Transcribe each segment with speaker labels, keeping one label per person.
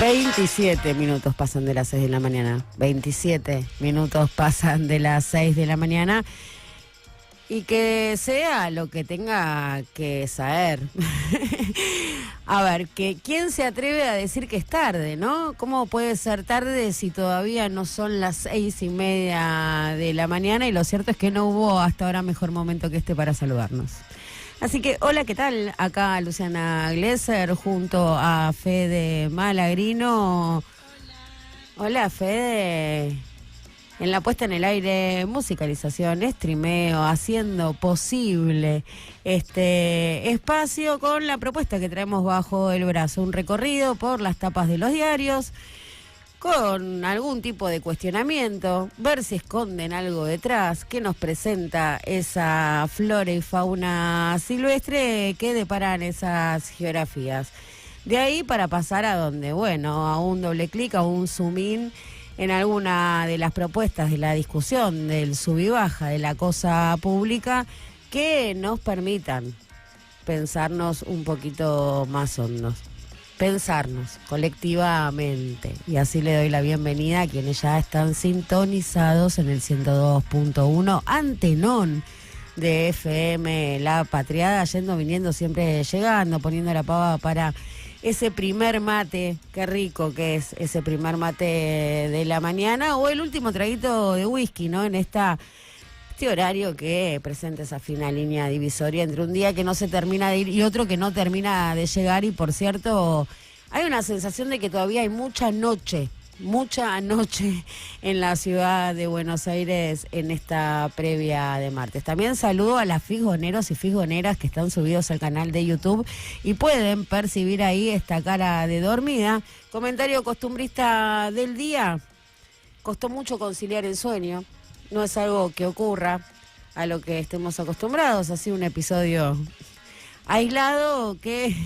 Speaker 1: 27 minutos pasan de las 6 de la mañana. 27 minutos pasan de las 6 de la mañana. Y que sea lo que tenga que saber. A ver, ¿quién se atreve a decir que es tarde, no? ¿Cómo puede ser tarde si todavía no son las 6:30 de la mañana? Y lo cierto es que no hubo hasta ahora mejor momento que este para saludarnos. Así que, hola, ¿qué tal? Acá Luciana Glesser junto a Fede Malagrino. Hola, Fede. En la puesta en el aire, musicalización, streameo, haciendo posible este espacio con la propuesta que traemos bajo el brazo. Un recorrido por las tapas de los diarios, con algún tipo de cuestionamiento, ver si esconden algo detrás, que nos presenta esa flora y fauna silvestre que deparan esas geografías. De ahí para pasar a donde, bueno, a un doble clic, a un zoom in en alguna de las propuestas de la discusión, del sub y baja, de la cosa pública, que nos permitan pensarnos un poquito más hondos. Pensarnos colectivamente. Y así le doy la bienvenida a quienes ya están sintonizados en el 102.1 antenón de FM La Patriada, yendo, viniendo, siempre llegando, poniendo la pava para ese primer mate, qué rico que es ese primer mate de la mañana, o el último traguito de whisky, ¿no? En este horario que presenta esa fina línea divisoria entre un día que no se termina de ir y otro que no termina de llegar. Y por cierto, hay una sensación de que todavía hay mucha noche en la ciudad de Buenos Aires en esta previa de martes. También saludo a las fisgoneros y fisgoneras que están subidos al canal de YouTube y pueden percibir ahí esta cara de dormida. Comentario costumbrista del día: costó mucho conciliar el sueño. No es algo que ocurra a lo que estemos acostumbrados. Ha sido un episodio aislado que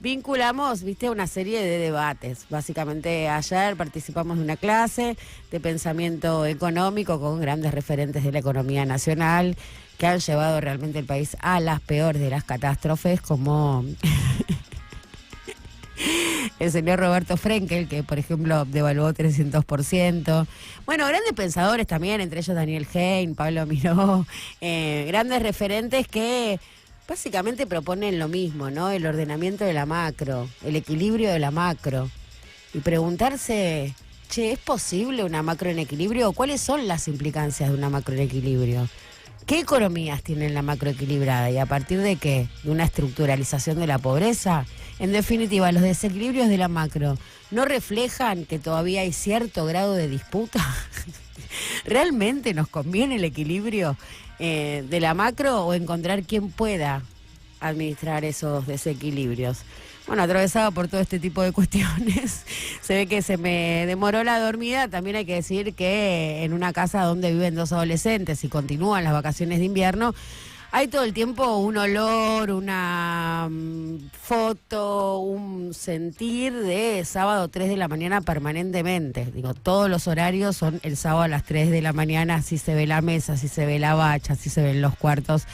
Speaker 1: vinculamos, viste, a una serie de debates. Básicamente ayer participamos de una clase de pensamiento económico con grandes referentes de la economía nacional que han llevado realmente el país a las peores de las catástrofes, como el señor Roberto Frenkel, que por ejemplo devaluó 300%. Bueno, grandes pensadores también, entre ellos Daniel Hein, Pablo Miró, grandes referentes que básicamente proponen lo mismo, ¿no? El ordenamiento de la macro, el equilibrio de la macro. Y preguntarse, che, ¿es posible una macro en equilibrio? ¿Cuáles son las implicancias de una macro en equilibrio? ¿Qué economías tienen la macro equilibrada? ¿Y a partir de qué? ¿De una estructuralización de la pobreza? En definitiva, los desequilibrios de la macro ¿no reflejan que todavía hay cierto grado de disputa? ¿Realmente nos conviene el equilibrio de la macro o encontrar quien pueda administrar esos desequilibrios? Bueno, atravesado por todo este tipo de cuestiones, se ve que se me demoró la dormida. También hay que decir que en una casa donde viven dos adolescentes y continúan las vacaciones de invierno, hay todo el tiempo un olor, una foto, un sentir de sábado 3 de la mañana permanentemente. Digo, todos los horarios son el sábado a las 3 de la mañana, así se ve la mesa, así se ve la bacha, así se ven los cuartos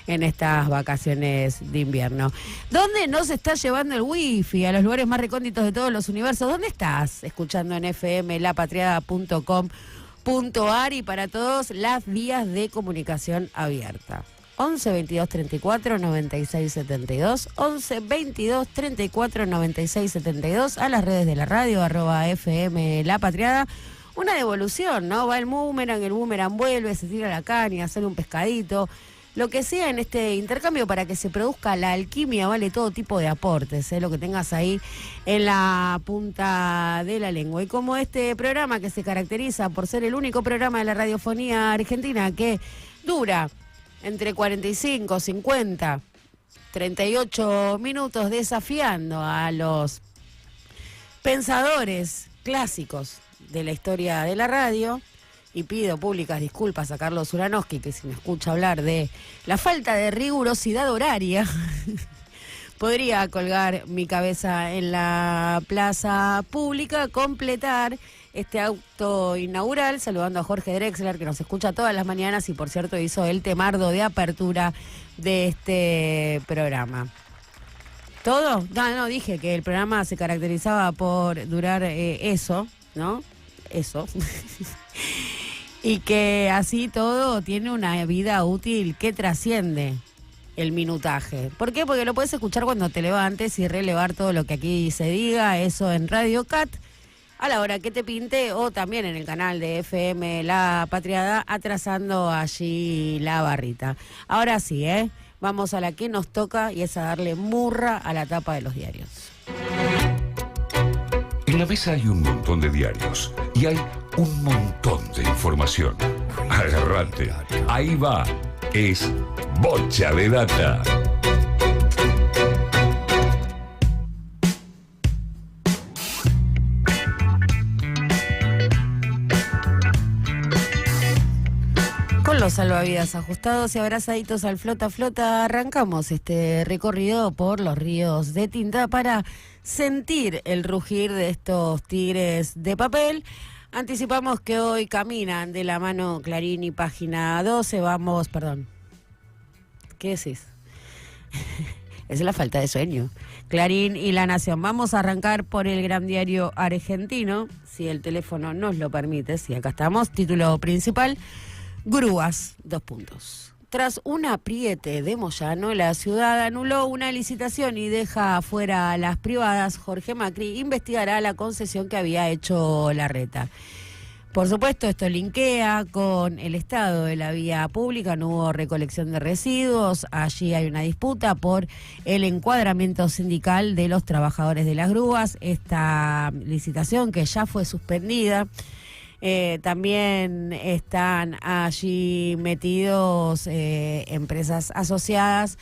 Speaker 1: en estas vacaciones de invierno. ¿Dónde nos está llevando el wifi? A los lugares más recónditos de todos los universos. ¿Dónde estás? Escuchando en fmlapatriada.com.ar y para todos las vías de comunicación abierta. 11 22 34 96 72, 11 22 34 96 72, a las redes de la radio, @FM La Patriada. Una devolución, ¿no? Va el boomerang vuelve, se tira la caña, sale un pescadito, lo que sea en este intercambio para que se produzca la alquimia. Vale todo tipo de aportes, lo que tengas ahí en la punta de la lengua. Y como este programa, que se caracteriza por ser el único programa de la radiofonía argentina que dura entre 45, 50, 38 minutos, desafiando a los pensadores clásicos de la historia de la radio. Y pido públicas disculpas a Carlos Uranowski, que si me escucha hablar de la falta de rigurosidad horaria, podría colgar mi cabeza en la plaza pública, completar este acto inaugural, saludando a Jorge Drexler, que nos escucha todas las mañanas y por cierto hizo el temardo de apertura de este programa. ¿Todo? No, dije que el programa se caracterizaba por durar eso, ¿no? Eso. Y que así todo tiene una vida útil que trasciende el minutaje. ¿Por qué? Porque lo puedes escuchar cuando te levantes y relevar todo lo que aquí se diga, eso en Radio Cat, a la hora que te pinte, o también en el canal de FM La Patriada, atrasando allí la barrita. Ahora sí, vamos a la que nos toca, y es a darle murra a la tapa de los diarios.
Speaker 2: En la mesa hay un montón de diarios y hay un montón de información. Agarrate, ahí va, es Bocha de Data.
Speaker 1: Con los salvavidas ajustados y abrazaditos al flota flota, arrancamos este recorrido por los ríos de tinta para sentir el rugir de estos tigres de papel. Anticipamos que hoy caminan de la mano Clarín y Página 12. ¿Qué decís? Esa es la falta de sueño. Clarín y La Nación. Vamos a arrancar por el gran diario argentino, si el teléfono nos lo permite. Sí, acá estamos. Título principal: grúas, : Tras un apriete de Moyano, la ciudad anuló una licitación y deja afuera a las privadas. Jorge Macri investigará la concesión que había hecho Larreta. Por supuesto, esto linkea con el estado de la vía pública. No hubo recolección de residuos. Allí hay una disputa por el encuadramiento sindical de los trabajadores de las grúas. Esta licitación, que ya fue suspendida. También están allí metidos empresas asociadas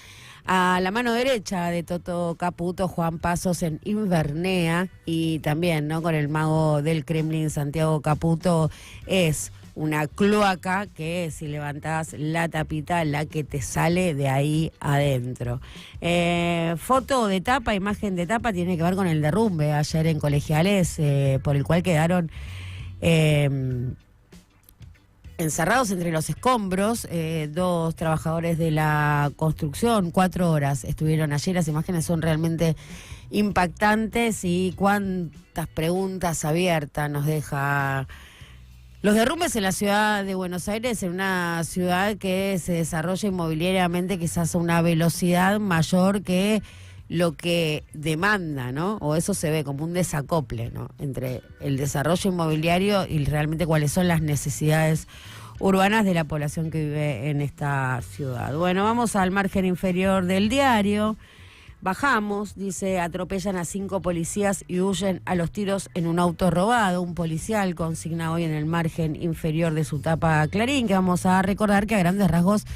Speaker 1: a la mano derecha de Toto Caputo, Juan Pasos en Invernea, y también, ¿no?, con el mago del Kremlin, Santiago Caputo. Es una cloaca que, si levantás la tapita, la que te sale de ahí adentro. Foto de tapa, imagen de tapa, tiene que ver con el derrumbe ayer en Colegiales, por el cual quedaron encerrados entre los escombros, 2 trabajadores de la construcción. 4 horas estuvieron allí. Las imágenes son realmente impactantes, y cuántas preguntas abiertas nos deja los derrumbes en la ciudad de Buenos Aires, en una ciudad que se desarrolla inmobiliariamente quizás a una velocidad mayor que lo que demanda, ¿no? O eso se ve como un desacople, ¿no?, entre el desarrollo inmobiliario y realmente cuáles son las necesidades urbanas de la población que vive en esta ciudad. Bueno, vamos al margen inferior del diario. Bajamos, dice: atropellan a 5 policías y huyen a los tiros en un auto robado. Un policial consigna hoy en el margen inferior de su tapa Clarín, que vamos a recordar que a grandes rasgos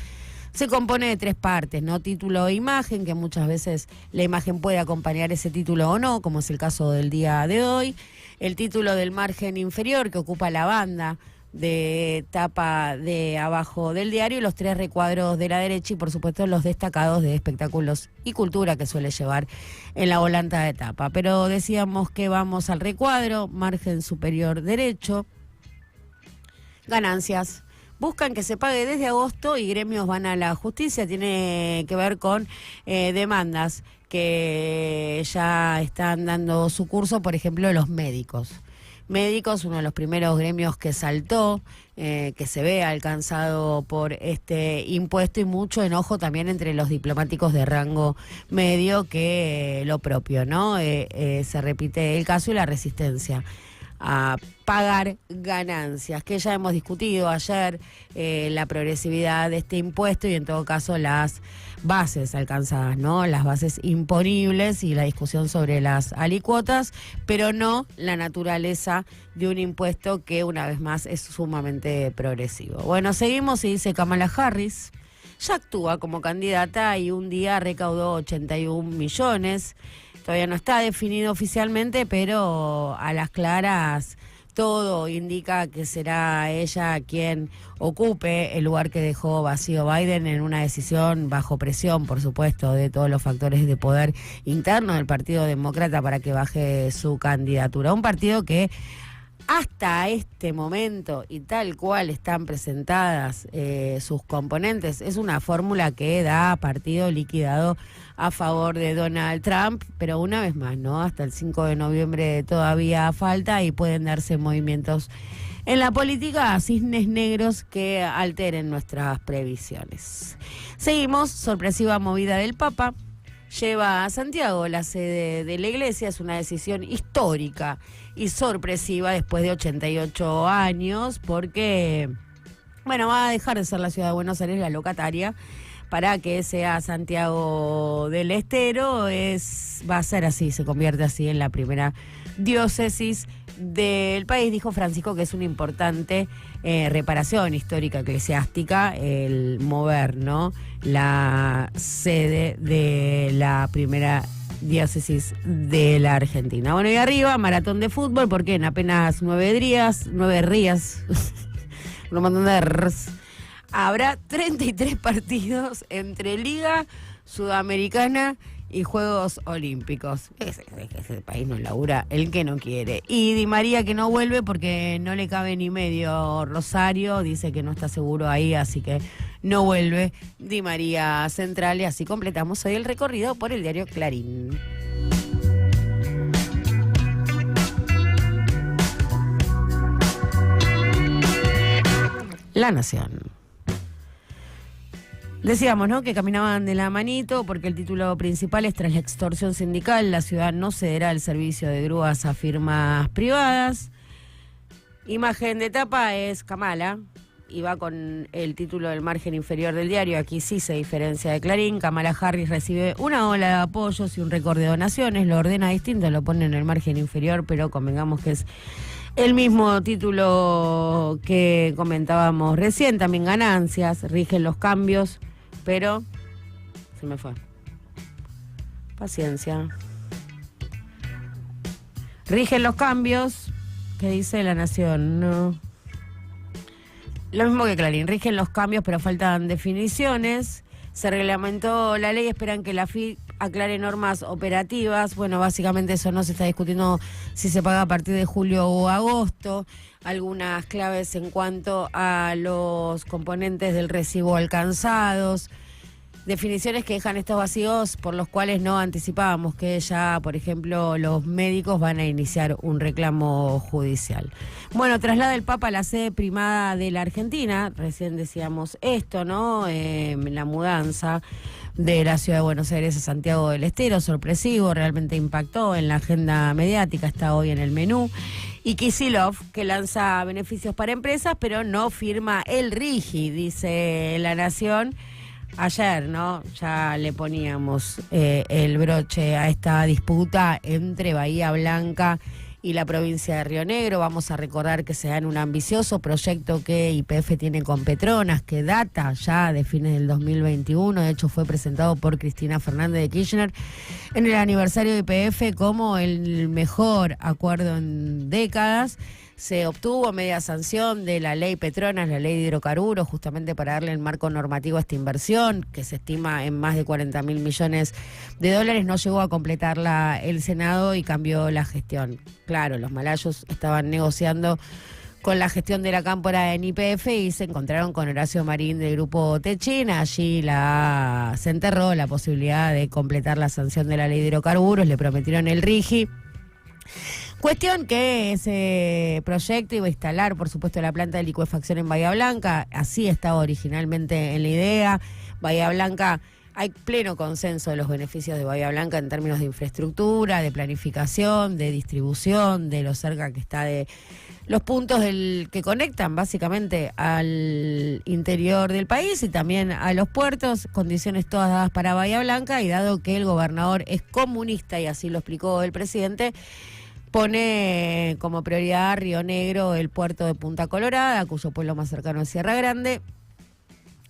Speaker 1: se compone de 3 partes, ¿no? Título e imagen, que muchas veces la imagen puede acompañar ese título o no, como es el caso del día de hoy. El título del margen inferior, que ocupa la banda de tapa de abajo del diario, y los 3 recuadros de la derecha, y por supuesto los destacados de espectáculos y cultura que suele llevar en la volanta de tapa. Pero decíamos que vamos al recuadro, margen superior derecho. Ganancias. Buscan que se pague desde agosto y gremios van a la justicia. Tiene que ver con demandas que ya están dando su curso, por ejemplo, los médicos. Médicos, uno de los primeros gremios que saltó, que se ve alcanzado por este impuesto, y mucho enojo también entre los diplomáticos de rango medio, que lo propio, ¿no? Se repite el caso y la resistencia a pagar ganancias, que ya hemos discutido ayer, la progresividad de este impuesto y en todo caso las bases alcanzadas, ¿no? Las bases imponibles y la discusión sobre las alicuotas, pero no la naturaleza de un impuesto que, una vez más, es sumamente progresivo. Bueno, seguimos, y dice: Kamala Harris ya actúa como candidata y un día recaudó 81 millones. Todavía no está definido oficialmente, pero a las claras todo indica que será ella quien ocupe el lugar que dejó vacío Biden, en una decisión bajo presión, por supuesto, de todos los factores de poder interno del Partido Demócrata para que baje su candidatura. Un partido que hasta este momento y tal cual están presentadas sus componentes, es una fórmula que da partido liquidado a favor de Donald Trump, pero una vez más, ¿no? Hasta el 5 de noviembre todavía falta y pueden darse movimientos en la política, cisnes negros que alteren nuestras previsiones. Seguimos, sorpresiva movida del Papa. Lleva a Santiago la sede de la iglesia, es una decisión histórica y sorpresiva después de 88 años, porque, bueno, va a dejar de ser la ciudad de Buenos Aires la locataria para que sea Santiago del Estero. Va a ser así, se convierte así en la primera diócesis del país. Dijo Francisco que es una importante reparación histórica eclesiástica el mover, ¿no?, la sede de la primera diócesis de la Argentina. Bueno, y arriba, maratón de fútbol, porque en apenas 9 días, un montón de r's, habrá 33 partidos entre Liga Sudamericana y Juegos Olímpicos. Ese país no labura el que no quiere. Y Di María, que no vuelve porque no le cabe ni medio Rosario, dice que no está seguro ahí, así que no vuelve Di María Central. Y así completamos hoy el recorrido por el diario Clarín. La Nación. Decíamos, ¿no?, que caminaban de la manito porque el título principal es: tras la extorsión sindical, la ciudad no cederá el servicio de grúas a firmas privadas. Imagen de tapa es Kamala y va con el título del margen inferior del diario. Aquí sí se diferencia de Clarín. Kamala Harris recibe una ola de apoyos y un récord de donaciones. Lo ordena distinto, lo pone en el margen inferior, pero convengamos que es el mismo título que comentábamos recién. También ganancias, rigen los cambios. Pero se me fue. Paciencia. Rigen los cambios. ¿Qué dice La Nación? No. Lo mismo que Clarín. Rigen los cambios, pero faltan definiciones. Se reglamentó la ley. Esperan que la FIP aclare normas operativas. Bueno, básicamente eso no se está discutiendo si se paga a partir de julio o agosto. Algunas claves en cuanto a los componentes del recibo alcanzados. Definiciones que dejan estos vacíos por los cuales no anticipábamos que ya, por ejemplo, los médicos van a iniciar un reclamo judicial. Bueno, traslada el Papa a la sede primada de la Argentina. Recién decíamos esto, ¿no? La mudanza de la ciudad de Buenos Aires a Santiago del Estero, sorpresivo, realmente impactó en la agenda mediática, está hoy en el menú. Y Kicillof, que lanza beneficios para empresas, pero no firma el RIGI, dice La Nación. Ayer, ¿no?, ya le poníamos el broche a esta disputa entre Bahía Blanca y la provincia de Río Negro. Vamos a recordar que se da en un ambicioso proyecto que YPF tiene con Petronas, que data ya de fines del 2021. De hecho, fue presentado por Cristina Fernández de Kirchner en el aniversario de YPF como el mejor acuerdo en décadas. Se obtuvo media sanción de la ley Petronas, la ley de hidrocarburos, justamente para darle el marco normativo a esta inversión, que se estima en más de 40.000 millones de dólares. No llegó a completarla el Senado y cambió la gestión. Claro, los malayos estaban negociando con la gestión de la cámpora en YPF y se encontraron con Horacio Marín del grupo Techin. Allí se enterró la posibilidad de completar la sanción de la ley de hidrocarburos, le prometieron el RIGI. Cuestión que ese proyecto iba a instalar, por supuesto, la planta de licuefacción en Bahía Blanca. Así estaba originalmente en la idea. Bahía Blanca, hay pleno consenso de los beneficios de Bahía Blanca en términos de infraestructura, de planificación, de distribución, de lo cerca que está de los puntos que conectan básicamente al interior del país y también a los puertos. Condiciones todas dadas para Bahía Blanca, y dado que el gobernador es comunista, y así lo explicó el presidente, pone como prioridad Río Negro, el puerto de Punta Colorada, cuyo pueblo más cercano es Sierra Grande.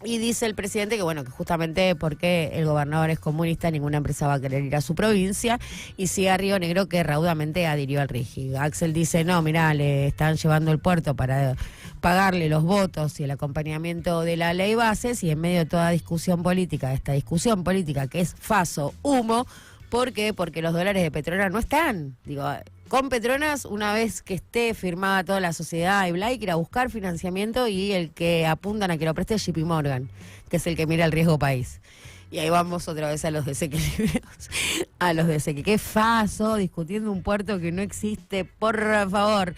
Speaker 1: Y dice el presidente que, bueno, que justamente porque el gobernador es comunista, ninguna empresa va a querer ir a su provincia, y sigue a Río Negro, que raudamente adhirió al RIGI. Axel dice: no, mirá, le están llevando el puerto para pagarle los votos y el acompañamiento de la ley bases, y en medio de toda discusión política, esta discusión política que es faso, humo. ¿Por qué? Porque los dólares de Petronas no están. Digo, con Petronas, una vez que esté firmada toda la sociedad y bla, hay que ir a buscar financiamiento y el que apuntan a que lo preste es JP Morgan, que es el que mira el riesgo país. Y ahí vamos otra vez a los desequilibrios, a los desequilibrios. Qué faso, discutiendo un puerto que no existe, por favor.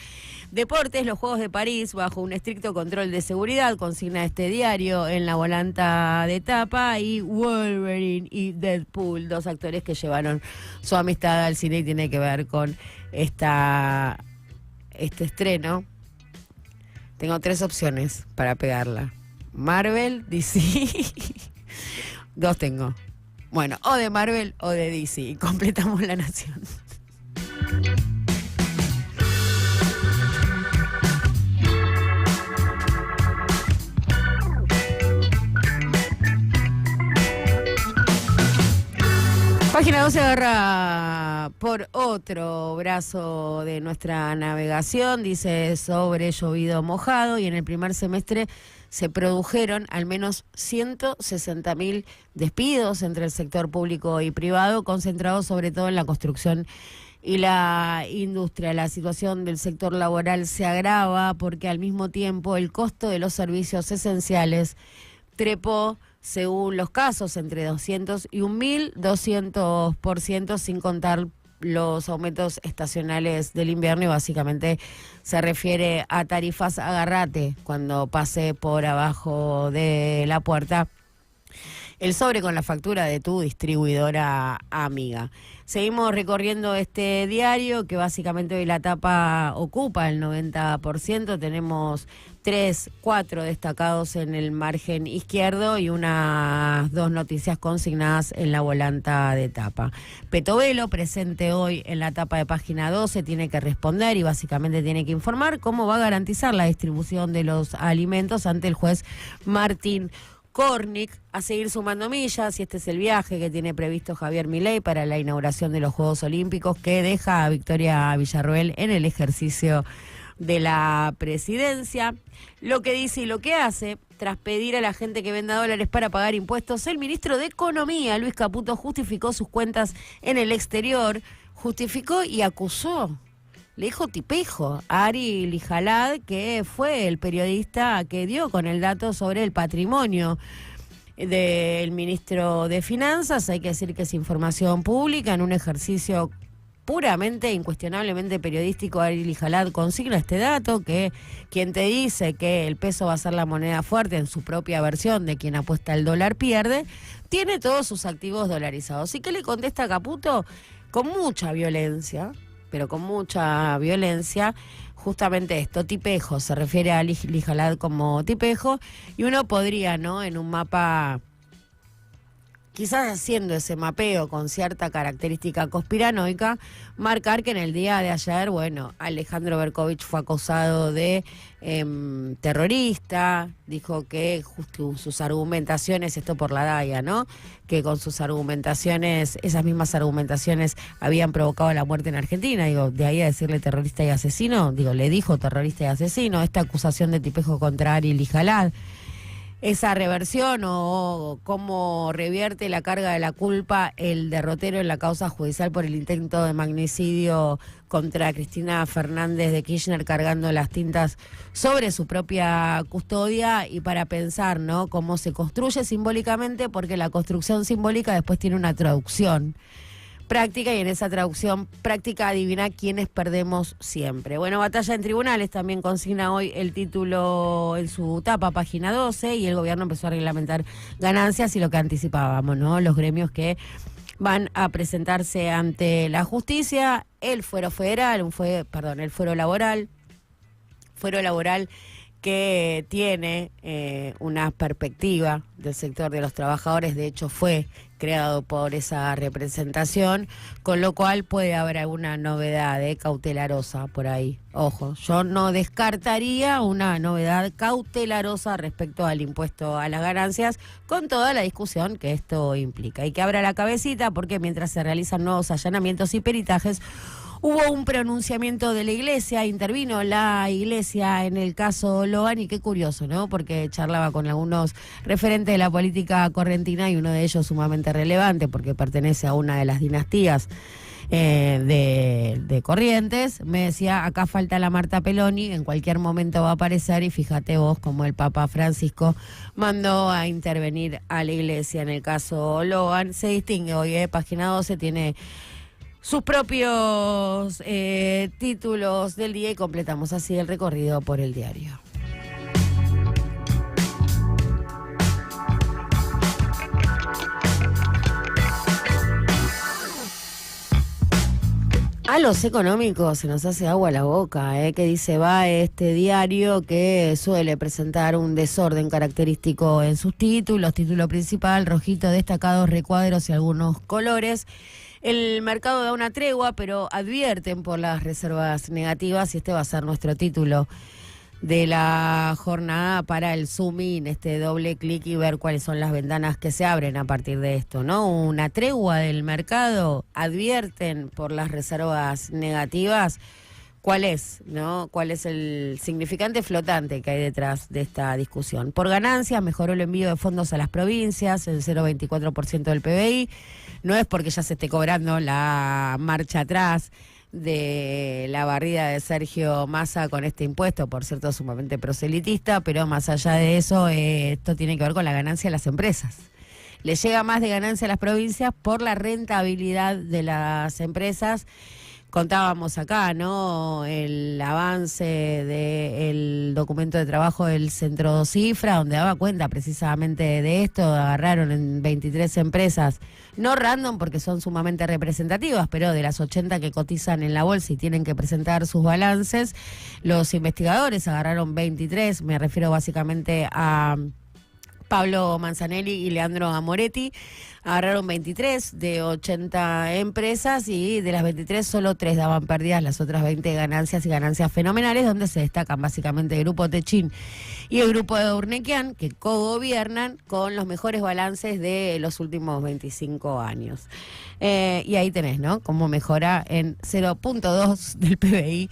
Speaker 1: Deportes, los Juegos de París, bajo un estricto control de seguridad, consigna este diario en la volanta de tapa, y Wolverine y Deadpool, 2 actores que llevaron su amistad al cine y tiene que ver con este estreno. Tengo 3 opciones para pegarla. Marvel, DC... 2 tengo. Bueno, o de Marvel o de DC. Y completamos La Nación. Página 12 agarra por otro brazo de nuestra navegación. Dice sobre llovido mojado y en el primer semestre se produjeron al menos 160.000 despidos entre el sector público y privado, concentrados sobre todo en la construcción y la industria. La situación del sector laboral se agrava porque al mismo tiempo el costo de los servicios esenciales trepó, según los casos, entre 200 y 1.200%, sin contar los aumentos estacionales del invierno, y básicamente se refiere a tarifas agárrate cuando pase por abajo de la puerta el sobre con la factura de tu distribuidora amiga. Seguimos recorriendo este diario que básicamente hoy la tapa ocupa el 90%. Tenemos 4 destacados en el margen izquierdo y unas 2 noticias consignadas en la volanta de tapa. Petovelo, presente hoy en la tapa de página 12, tiene que responder y básicamente tiene que informar cómo va a garantizar la distribución de los alimentos ante el juez Martín Cornic, a seguir sumando millas, y este es el viaje que tiene previsto Javier Milei para la inauguración de los Juegos Olímpicos, que deja a Victoria Villarroel en el ejercicio de la presidencia. Lo que dice y lo que hace, tras pedir a la gente que venda dólares para pagar impuestos, el ministro de Economía, Luis Caputo, justificó sus cuentas en el exterior, justificó y acusó. Le dijo tipejo a Ari Lijalad, que fue el periodista que dio con el dato sobre el patrimonio del ministro de Finanzas. Hay que decir que es información pública en un ejercicio puramente, incuestionablemente periodístico. Ari Lijalad consigna este dato, que quien te dice que el peso va a ser la moneda fuerte en su propia versión de quien apuesta al dólar pierde, tiene todos sus activos dolarizados. ¿Y qué le contesta Caputo? Con mucha violencia, pero con mucha violencia, justamente esto, tipejo, se refiere a Lijalad como tipejo, y uno podría, ¿no?, en un mapa, quizás haciendo ese mapeo con cierta característica conspiranoica, marcar que en el día de ayer, bueno, Alejandro Berkovich fue acusado de terrorista, dijo que justo sus argumentaciones, esto por la DAIA, ¿no?, que con sus argumentaciones, esas mismas argumentaciones habían provocado la muerte en Argentina. Digo, de ahí a decirle terrorista y asesino, digo, le dijo terrorista y asesino. Esta acusación de tipejo contra Ari Lijalad, esa reversión o cómo revierte la carga de la culpa el derrotero en la causa judicial por el intento de magnicidio contra Cristina Fernández de Kirchner, cargando las tintas sobre su propia custodia, y para pensar, ¿no?, cómo se construye simbólicamente, porque la construcción simbólica después tiene una traducción práctica, y en esa traducción práctica adivina quiénes perdemos siempre. Bueno, batalla en tribunales también consigna hoy el título en su tapa, página 12, y el gobierno empezó a reglamentar ganancias y lo que anticipábamos, ¿no?, los gremios que van a presentarse ante la justicia, el fuero laboral que tiene una perspectiva del sector de los trabajadores, de hecho fue creado por esa representación, con lo cual puede haber alguna novedad cautelarosa por ahí. Ojo, yo no descartaría una novedad cautelarosa respecto al impuesto a las ganancias, con toda la discusión que esto implica. Y que abra la cabecita, porque mientras se realizan nuevos allanamientos y peritajes, hubo un pronunciamiento de la Iglesia, intervino la Iglesia en el caso Logan, y qué curioso, ¿no?, porque charlaba con algunos referentes de la política correntina, y uno de ellos sumamente relevante porque pertenece a una de las dinastías de Corrientes, me decía, acá falta la Marta Peloni, en cualquier momento va a aparecer, y fíjate vos como el Papa Francisco mandó a intervenir a la iglesia. En el caso Logan se distingue hoy, Página 12 tiene sus propios títulos del día y completamos así el recorrido por el diario. A los económicos se nos hace agua a la boca, que dice va este diario que suele presentar un desorden característico en sus títulos, título principal, rojito, destacados, recuadros y algunos colores. El mercado da una tregua, pero advierten por las reservas negativas, y este va a ser nuestro título de la jornada para el zoom in, este doble clic y ver cuáles son las ventanas que se abren a partir de esto, ¿no? Una tregua del mercado, advierten por las reservas negativas. ¿Cuál es, no? ¿Cuál es el significante flotante que hay detrás de esta discusión? Por ganancias, mejoró el envío de fondos a las provincias, el 0,24% del PBI. No es porque ya se esté cobrando la marcha atrás de la barrida de Sergio Massa con este impuesto, por cierto sumamente proselitista, pero más allá de eso, esto tiene que ver con la ganancia de las empresas. Le llega más de ganancia a las provincias por la rentabilidad de las empresas. Contábamos acá, ¿no?, el avance del documento de trabajo del Centro Cifra, donde daba cuenta precisamente de esto. Agarraron en 23 empresas, no random porque son sumamente representativas, pero de las 80 que cotizan en la bolsa y tienen que presentar sus balances, los investigadores agarraron 23, me refiero básicamente a Pablo Manzanelli y Leandro Amoretti. Agarraron 23 de 80 empresas y de las 23 solo 3 daban pérdidas, las otras 20 ganancias, y ganancias fenomenales, donde se destacan básicamente el Grupo Techin y el Grupo de Urnequian, que cogobiernan con los mejores balances de los últimos 25 años. Y ahí tenés, ¿no?, cómo mejora en 0,2 del PBI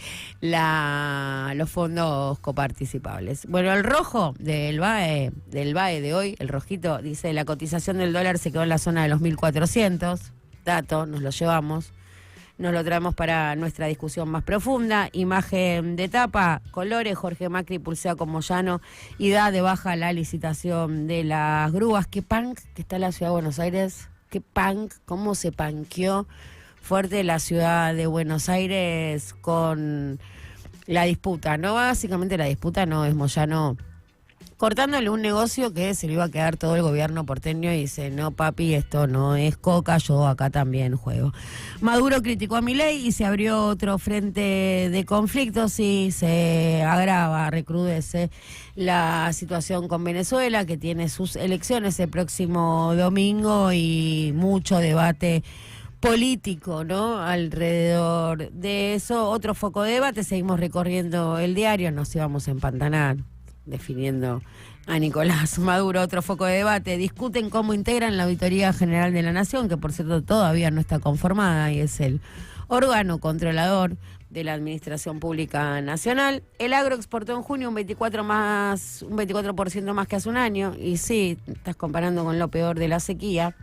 Speaker 1: los fondos coparticipables. Bueno, el rojo del BAE de hoy, el rojito, dice: la cotización del dólar se quedó en la zona de los 1.400. Dato, nos lo llevamos, nos lo traemos para nuestra discusión más profunda. Imagen de tapa, colores, Jorge Macri pulsea con Moyano y da de baja la licitación de las grúas. Qué punk que está la ciudad de Buenos Aires, qué punk, cómo se panqueó fuerte la ciudad de Buenos Aires con la disputa, ¿no? Básicamente la disputa no es Moyano cortándole un negocio que se le iba a quedar todo el gobierno porteño, y dice: no, papi, esto no es coca, yo acá también juego. Maduro criticó a Milei y se abrió otro frente de conflictos y se agrava, recrudece la situación con Venezuela, que tiene sus elecciones el próximo domingo y mucho debate político, ¿no?, alrededor de eso. Otro foco de debate, seguimos recorriendo el diario, nos íbamos a empantanar definiendo a Nicolás Maduro. Otro foco de debate, discuten cómo integran la Auditoría General de la Nación, que por cierto todavía no está conformada y es el órgano controlador de la Administración Pública Nacional. El agro exportó en junio un 24% más que hace un año, y sí, estás comparando con lo peor de la sequía.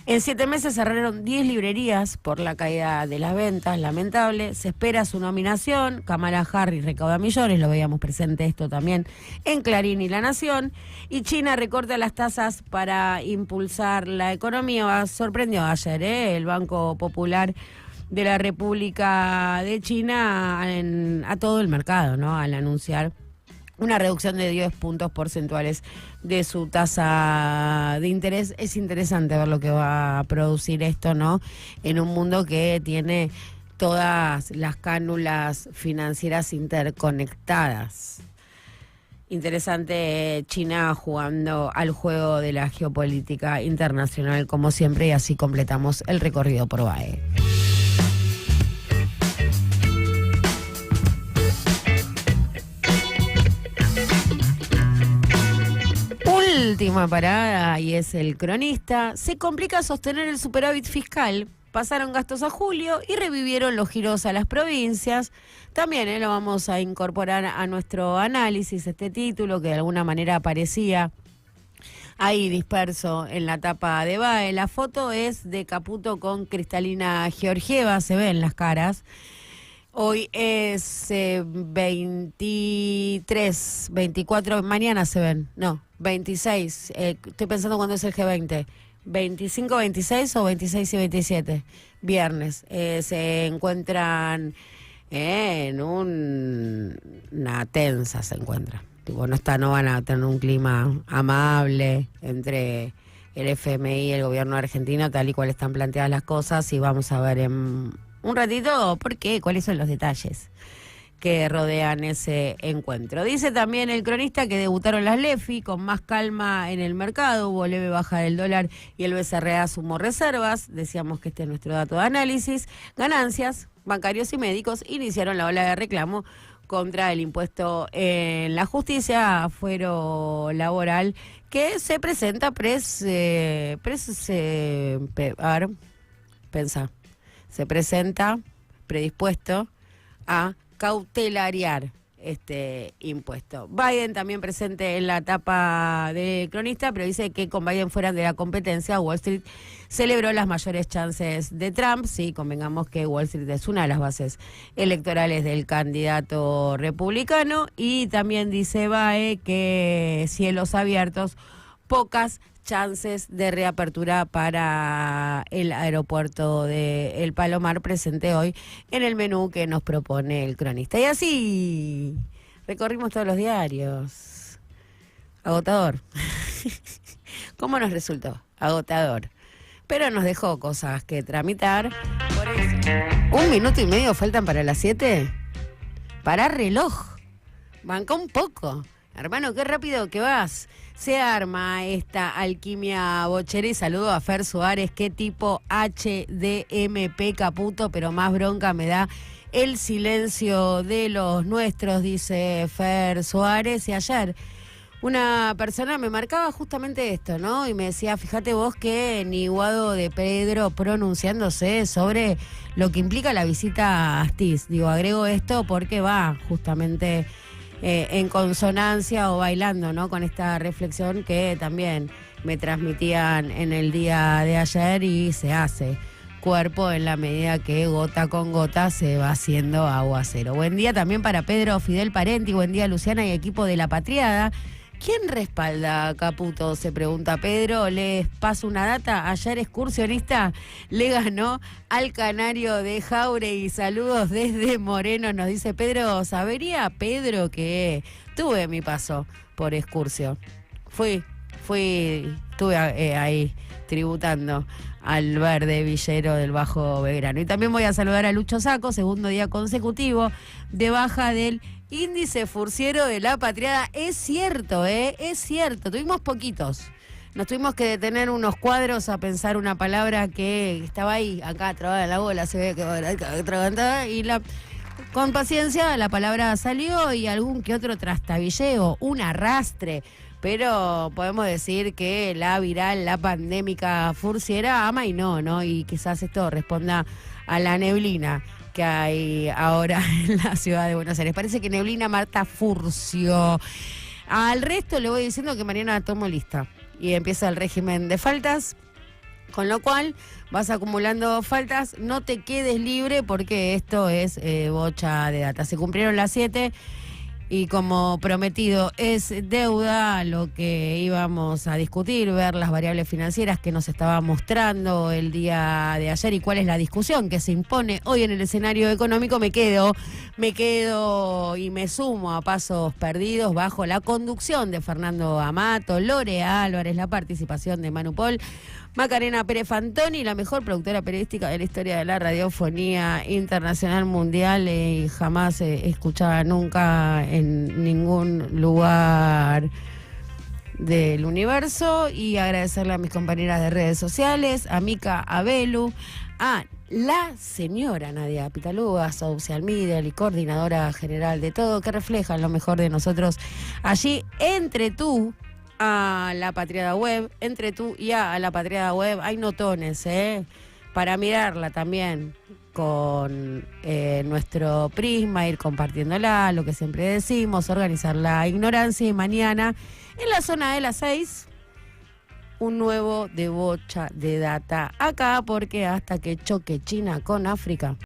Speaker 1: En 7 meses cerraron 10 librerías por la caída de las ventas, lamentable. Se espera su nominación. Kamala Harris recauda millones, lo veíamos presente esto también en Clarín y La Nación. Y China recorta las tasas para impulsar la economía. Sorprendió ayer el Banco Popular de la República de China a todo el mercado, ¿no?, al anunciar una reducción de 10 puntos porcentuales de su tasa de interés. Es interesante ver lo que va a producir esto, ¿no?, en un mundo que tiene todas las cánulas financieras interconectadas. Interesante China jugando al juego de la geopolítica internacional, como siempre, y así completamos el recorrido por BAE. Última parada, y es el Cronista. Se complica sostener el superávit fiscal. Pasaron gastos a julio y revivieron los giros a las provincias. También lo vamos a incorporar a nuestro análisis, este título que de alguna manera aparecía ahí disperso en la tapa de BAE. La foto es de Caputo con Cristalina Georgieva, se ven las caras. Hoy es 23, 24, mañana se ven, no, 26, estoy pensando cuándo es el G20, 25, 26 o 26 y 27, viernes. Se encuentran en una tensa, se encuentran. Tipo, no van a tener un clima amable entre el FMI y el gobierno argentino, tal y cual están planteadas las cosas, y vamos a ver en un ratito por qué, cuáles son los detalles que rodean ese encuentro. Dice también el cronista que debutaron las LEFI con más calma en el mercado, hubo leve baja del dólar y el BCRA sumó reservas, decíamos que este es nuestro dato de análisis. Ganancias, bancarios y médicos iniciaron la ola de reclamo contra el impuesto en la justicia, fuero laboral, que se presenta se presenta predispuesto a cautelariar este impuesto. Biden también presente en la etapa de cronista, pero dice que con Biden fuera de la competencia, Wall Street celebró las mayores chances de Trump. Sí, convengamos que Wall Street es una de las bases electorales del candidato republicano. Y también dice BAE que cielos abiertos, pocas chances de reapertura para el aeropuerto de El Palomar, presente hoy en el menú que nos propone el cronista. Y así recorrimos todos los diarios. Agotador. ¿Cómo nos resultó? Agotador. Pero nos dejó cosas que tramitar. Por eso, 1 minuto y medio faltan para las 7. Para reloj. Banca un poco. Hermano, qué rápido que vas. Se arma esta alquimia bochera y saludo a Fer Suárez, qué tipo HDMP Caputo, pero más bronca me da el silencio de los nuestros, dice Fer Suárez. Y ayer una persona me marcaba justamente esto, ¿no? Y me decía, fíjate vos que ni Guado de Pedro pronunciándose sobre lo que implica la visita a Astiz. Digo, agrego esto porque va justamente en consonancia o bailando, ¿no?, con esta reflexión que también me transmitían en el día de ayer, y se hace cuerpo en la medida que gota con gota se va haciendo aguacero. Buen día también para Pedro Fidel Parenti, buen día Luciana y equipo de La Patriada. ¿Quién respalda a Caputo?, se pregunta Pedro. Les paso una data. Ayer Excursionista le ganó al Canario de Jauregui. Saludos desde Moreno, nos dice Pedro. ¿Sabería Pedro que tuve mi paso por Excursio? Estuve ahí tributando al verde villero del Bajo Belgrano. Y también voy a saludar a Lucho Saco, segundo día consecutivo de baja del índice furciero de La Patriada. Es cierto, es cierto, tuvimos poquitos. Nos tuvimos que detener unos cuadros a pensar una palabra que estaba ahí, acá, trabada en la bola, se ve que atragantada, y con paciencia la palabra salió, y algún que otro trastabilleo, un arrastre. Pero podemos decir que la viral, la pandémica furciera ama y no, y quizás esto responda a la neblina que hay ahora en la ciudad de Buenos Aires. Parece que neblina Marta Furcio. Al resto le voy diciendo que mañana tomo lista y empieza el régimen de faltas, con lo cual vas acumulando faltas, no te quedes libre porque esto es bocha de data. Se cumplieron las 7 y como prometido es deuda lo que íbamos a discutir, ver las variables financieras que nos estaba mostrando el día de ayer y cuál es la discusión que se impone hoy en el escenario económico. Me quedo y me sumo a Pasos Perdidos bajo la conducción de Fernando Amato, Lore Álvarez, la participación de Manu Pol, Macarena Pérez Fantoni, la mejor productora periodística de la historia de la radiofonía internacional mundial, y jamás escuchada nunca en ningún lugar del universo. Y agradecerle a mis compañeras de redes sociales, a Mica, a Belu, a la señora Nadia Pitalúa, social media y coordinadora general de todo, que reflejan lo mejor de nosotros allí entre tú a La Patriada Web, entre tú y a La Patriada Web. Hay notones, para mirarla también con nuestro prisma, ir compartiéndola, lo que siempre decimos, organizar la ignorancia. Y mañana, en la zona de las 6, un nuevo de Bocha de Data acá, porque hasta que choque China con África.